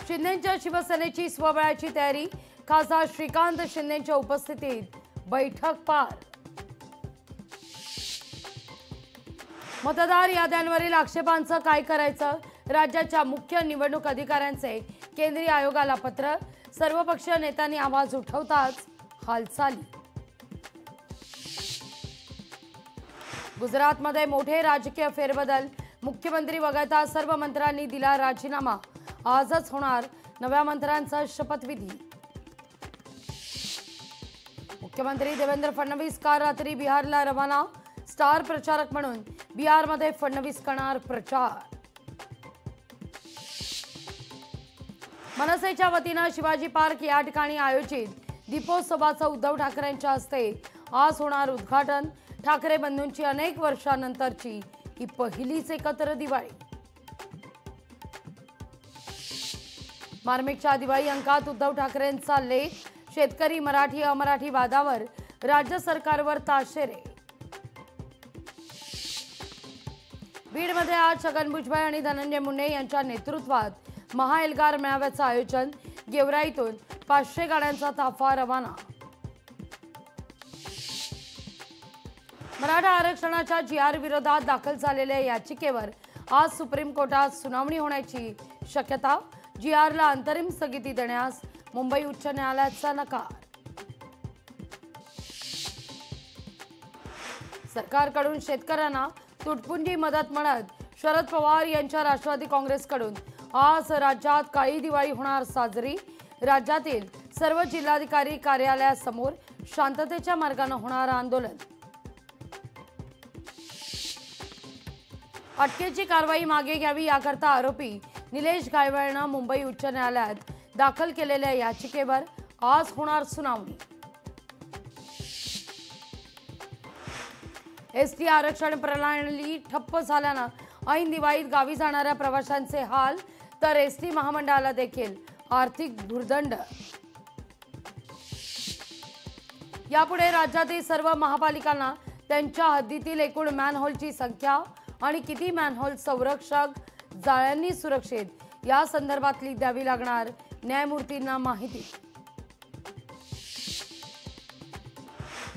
शिंदेंच्या शिवसेनेची स्वबळाची तयारी, खासदार श्रीकांत शिंदेंच्या उपस्थितीत बैठक पार। मतदार याद्यांवरील आक्षेपांचं काय करायचं, राज्याच्या मुख्य निवडणूक अधिकाऱ्यांचे केंद्रीय आयोगाला पत्र, सर्वपक्षीय नेत्यांनी आवाज उठवताच हालचाली। गुजरातमध्ये मोठे राजकीय फेरबदल, मुख्यमंत्री वगळता सर्व मंत्र्यांनी दिला राजीनामा, आजच होणार नव्या मंत्र्यांचा शपथविधी। मुख्यमंत्री देवेंद्र फडणवीस काल रात्री बिहारला रवाना, स्टार प्रचारक म्हणून बिहारमध्ये फडणवीस करणार प्रचार। मनसेच्या वतीनं शिवाजी पार्क या ठिकाणी आयोजित दीपोत्सवाचं उद्धव ठाकरेंच्या हस्ते आज होणार उद्घाटन। ठाकरे बंधूंची अनेक वर्षांनंतरची ही पहिलीच एकत्र दिवाळी। मार्मिकच्या दिवाळी अंकात उद्धव ठाकरेंचा लेख, शेतकरी मराठी अमराठी वादावर राज्य सरकारवर ताशेरे। बीडमध्ये आज छगन भुजबळ आणि धनंजय मुंडे यांच्या नेतृत्वात महाएल्गार मेळाव्याचं आयोजन, गेवराईतून 500 गाड्यांचा ताफा रवाना। मराठा आरक्षणाच्या GR विरोधात दाखल झालेल्या याचिकेवर आज सुप्रीम कोर्टात सुनावणी होण्याची शक्यता, GRला अंतरिम स्थगिती देण्यास मुंबई उच्च न्यायालयाचा नकार। सरकारकडून शेतकऱ्यांना तुटपुंजी मदत म्हणत शरद पवार यांच्या राष्ट्रवादी काँग्रेसकडून आज राज्यात काळी दिवाळी होणार साजरी। राज्यातील सर्व जिल्हाधिकारी कार्यालयासमोर शांततेच्या मार्गाने होणार आंदोलन। अटकेची कारवाई मागे घ्यावी याकरता आरोपी निलेश गायवळनं मुंबई उच्च न्यायालयात दाखल केलेल्या याचिकेवर आज होणार सुनावणी। एसटी आरक्षण प्रणाली ठप्प झाल्यानं ऐन दिवाळीत गावी जाणाऱ्या प्रवाशांचे हाल, तर एसटी महामंडळाला देखील आर्थिक भुर्दंड। यापुढे राज्यातील सर्व महापालिकांना त्यांच्या हद्दीतील एकूण मॅनहोलची संख्या आणि किती मॅनहोल संरक्षक जाळ्यांनी सुरक्षित या संदर्भातली द्यावी लागणार न्यायमूर्तींना माहिती।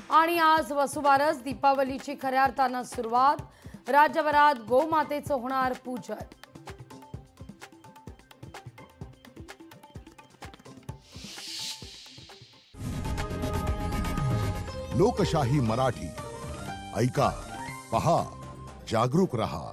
आणि आज वसुबारस, दीपावलीची खऱ्या अर्थानं सुरुवात, राज्यभरात गोमातेचं होणार पूजन। लोकशाही मराठी ऐका, पहा, जागरूक रहा।